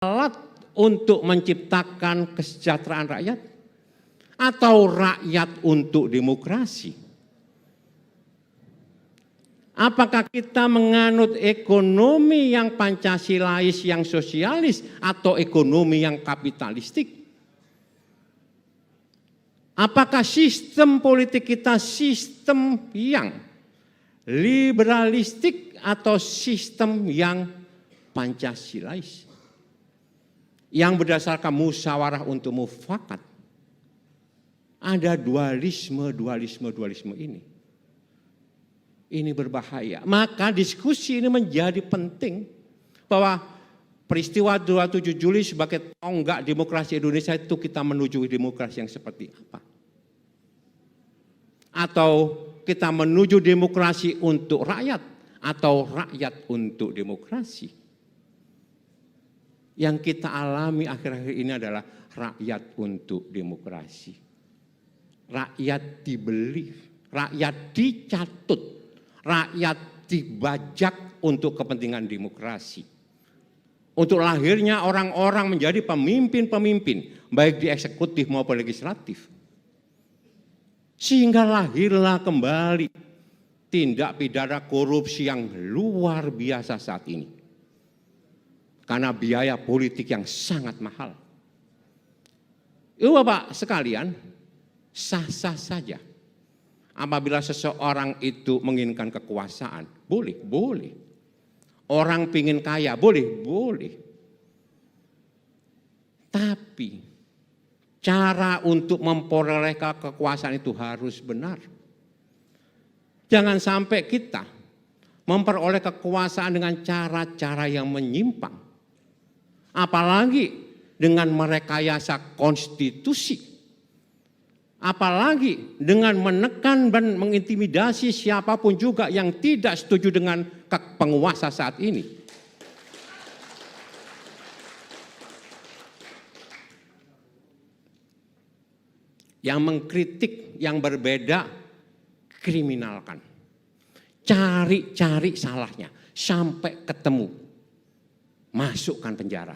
alat untuk menciptakan kesejahteraan rakyat atau rakyat untuk demokrasi? Apakah kita menganut ekonomi yang Pancasilais, yang sosialis, atau ekonomi yang kapitalistik? Apakah sistem politik kita sistem yang liberalistik atau sistem yang Pancasilais? Yang berdasarkan musyawarah untuk mufakat. Ada dualisme ini. Ini berbahaya. Maka diskusi ini menjadi penting bahwa peristiwa 27 Juli sebagai tonggak demokrasi Indonesia itu kita menuju demokrasi yang seperti apa? Atau kita menuju demokrasi untuk rakyat atau rakyat untuk demokrasi? Yang kita alami akhir-akhir ini adalah rakyat untuk demokrasi. Rakyat dibeli, rakyat dicatut, rakyat dibajak untuk kepentingan demokrasi. Untuk lahirnya orang-orang menjadi pemimpin-pemimpin, baik di eksekutif maupun legislatif. Sehingga lahirlah kembali tindak pidana korupsi yang luar biasa saat ini. Karena biaya politik yang sangat mahal. Bapak sekalian, sah-sah saja. Apabila seseorang itu menginginkan kekuasaan, boleh. Orang pingin kaya, boleh. Tapi cara untuk memperoleh kekuasaan itu harus benar. Jangan sampai kita memperoleh kekuasaan dengan cara-cara yang menyimpang. Apalagi dengan merekayasa konstitusi. Apalagi dengan menekan dan mengintimidasi siapapun juga yang tidak setuju dengan penguasa saat ini. Yang mengkritik yang berbeda, kriminalkan. Cari salahnya sampai ketemu. Masukkan penjara.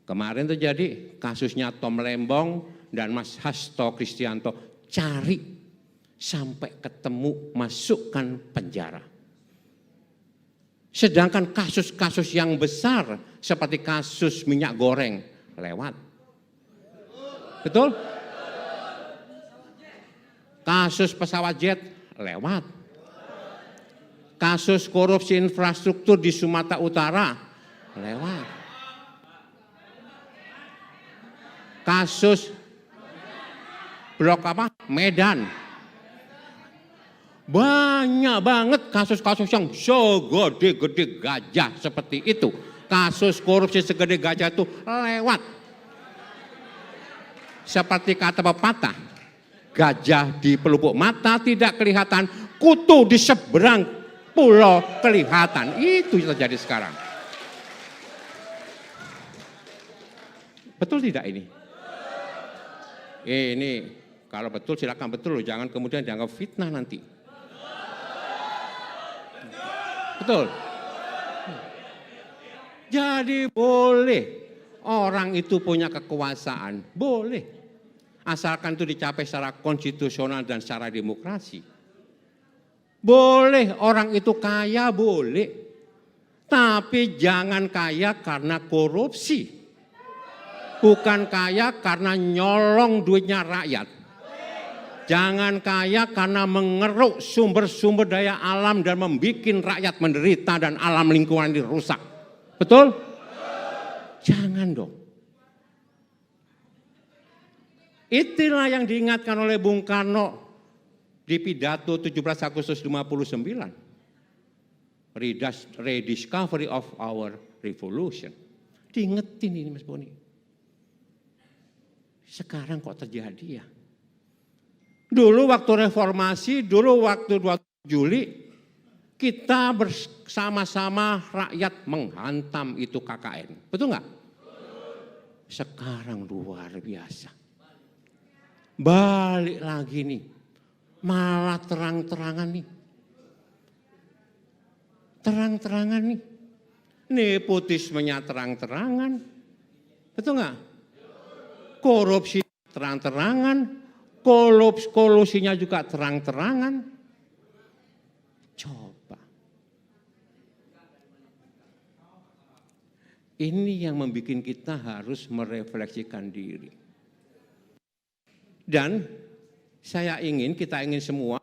Kemarin terjadi kasusnya Tom Lembong dan Mas Hasto Kristianto, cari sampai ketemu, masukkan penjara. Sedangkan kasus-kasus yang besar seperti kasus minyak goreng lewat. Betul? Kasus pesawat jet lewat. Kasus korupsi infrastruktur di Sumatera Utara lewat. Kasus blok Medan. Banyak banget kasus-kasus yang segede-gede gajah seperti itu. Kasus korupsi segede gajah itu lewat. Seperti kata pepatah, gajah di pelupuk mata tidak kelihatan, kutu di seberang pulau kelihatan. Itu yang terjadi sekarang. Betul tidak ini? Ini kalau betul silakan betul, jangan kemudian dianggap fitnah nanti. Betul. Jadi boleh orang itu punya kekuasaan, boleh. Asalkan itu dicapai secara konstitusional dan secara demokrasi. Boleh orang itu kaya, boleh. Tapi jangan kaya karena korupsi. Bukan kaya karena nyolong duitnya rakyat. Jangan kaya karena mengeruk sumber-sumber daya alam dan membuat rakyat menderita dan alam lingkungan dirusak. Betul? Jangan dong. Itulah yang diingatkan oleh Bung Karno di pidato 17 Agustus 59. Rediscovery of our revolution. Diingetin ini Mas Boni. Sekarang kok terjadi ya? Dulu waktu reformasi, dulu waktu 27 Juli, kita bersama-sama rakyat menghantam itu KKN. Betul nggak? Sekarang luar biasa. Balik lagi nih, malah terang-terangan nih. Terang-terangan nih. Nepotismenya terang-terangan. Betul nggak? Korupsi terang-terangan, kolusinya juga terang-terangan. Coba. Ini yang membuat kita harus merefleksikan diri. Dan kita ingin semua,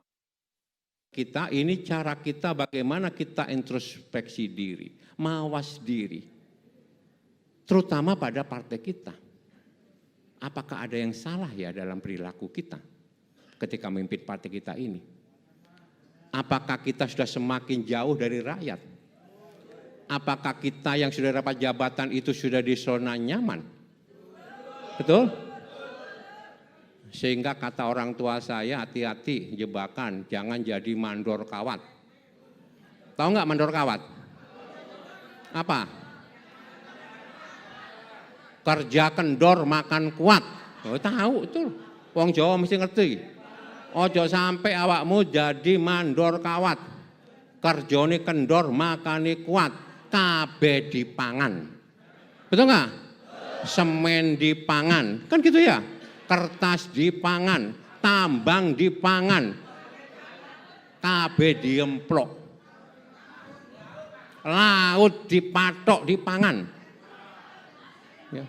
ini cara kita bagaimana kita introspeksi diri, mawas diri. Terutama pada partai kita. Apakah ada yang salah ya dalam perilaku kita ketika memimpin partai kita ini? Apakah kita sudah semakin jauh dari rakyat? Apakah kita yang sudah dapat jabatan itu sudah di zona nyaman? Betul? Sehingga kata orang tua saya, hati-hati jebakan, jangan jadi mandor kawat. Tahu nggak mandor kawat? Apa? Kerja kendor makan kuat. Oh, tahu itu. Wong Jawa mesti ngerti. Ojo sampai awakmu jadi mandor kawat. Kerjane kendor makane kuat. Kabeh dipangan. Betul nggak? Semen dipangan. Kan gitu ya? Kertas dipangan, tambang dipangan. Kabeh diemplok. Laut dipatok dipangan. Ya.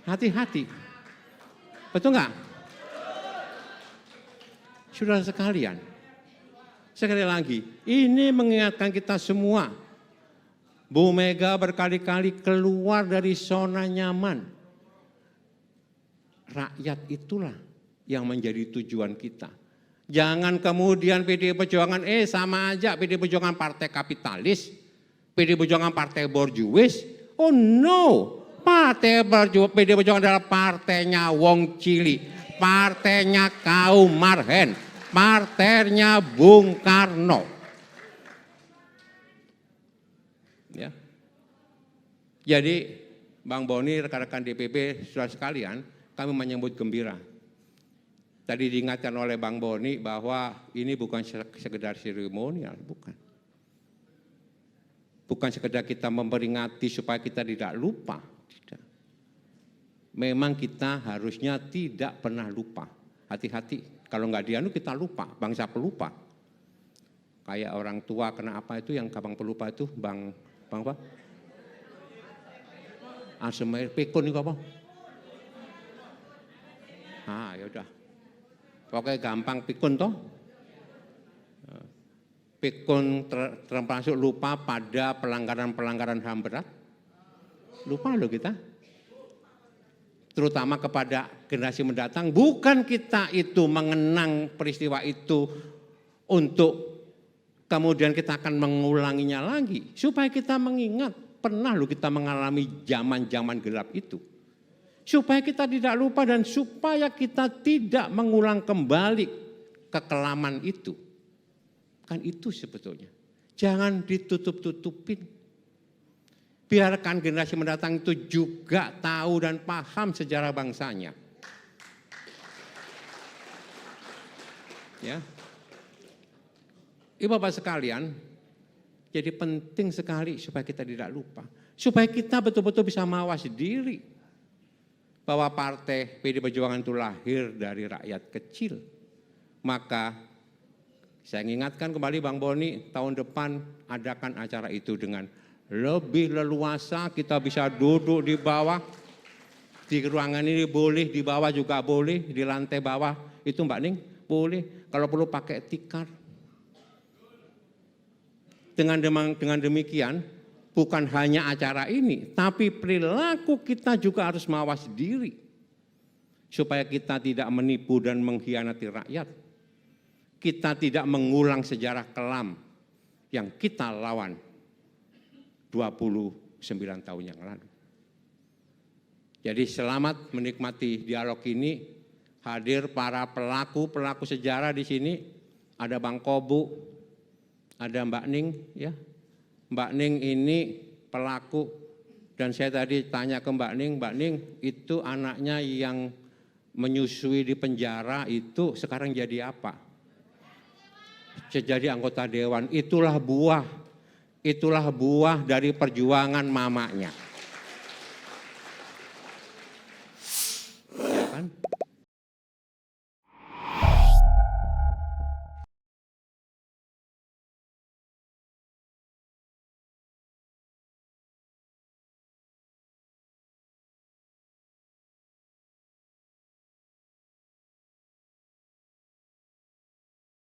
Hati-hati. Betul nggak? Saudara sekalian, sekali lagi, ini mengingatkan kita semua. Bu Mega berkali-kali keluar dari zona nyaman. Rakyat itulah yang menjadi tujuan kita. Jangan kemudian PDI Perjuangan, sama aja PDI Perjuangan partai kapitalis, PDI Perjuangan partai borjuis. Oh no, PDI Perjuangan adalah partainya Wong Cili, partainya kaum Marhen, partainya Bung Karno. Ya. Jadi Bang Boni, rekan-rekan DPP, saudara sekalian, kami menyambut gembira. Tadi diingatkan oleh Bang Boni bahwa ini bukan sekedar seremonial, bukan. Bukan sekedar kita memperingati supaya kita tidak lupa. Tidak. Memang kita harusnya tidak pernah lupa. Hati-hati, kalau nggak dianu kita lupa, bangsa pelupa. Kayak orang tua kena apa itu yang gampang pelupa itu, bang apa? Alzheimer, pikun itu apa? Yaudah. Pokoknya gampang pikun toh. Pikun termasuk lupa pada pelanggaran-pelanggaran HAM berat. Lupa loh kita. Terutama kepada generasi mendatang. Bukan kita itu mengenang peristiwa itu untuk kemudian kita akan mengulanginya lagi. Supaya kita mengingat, pernah loh kita mengalami zaman-zaman gelap itu. Supaya kita tidak lupa dan supaya kita tidak mengulang kembali kekelaman itu. Kan itu sebetulnya. Jangan ditutup-tutupin. Biarkan generasi mendatang itu juga tahu dan paham sejarah bangsanya. Ya. Ibu Bapak sekalian, jadi penting sekali supaya kita tidak lupa. Supaya kita betul-betul bisa mawas diri. Bahwa partai PDI Perjuangan itu lahir dari rakyat kecil. Maka saya ingatkan kembali Bang Boni, tahun depan adakan acara itu dengan lebih leluasa, kita bisa duduk di bawah, di ruangan ini boleh, di bawah juga boleh, di lantai bawah itu Mbak Ning boleh, kalau perlu pakai tikar. Dengan demikian, bukan hanya acara ini, tapi perilaku kita juga harus mawas diri. Supaya kita tidak menipu dan mengkhianati rakyat. Kita tidak mengulang sejarah kelam yang kita lawan 29 tahun yang lalu. Jadi selamat menikmati dialog ini. Hadir para pelaku sejarah di sini. Ada Bang Kobu, ada Mbak Ning, ya. Mbak Ning ini pelaku dan saya tadi tanya ke Mbak Ning itu anaknya yang menyusui di penjara itu sekarang jadi apa? Jadi anggota dewan, itulah buah itulah buah dari perjuangan mamanya.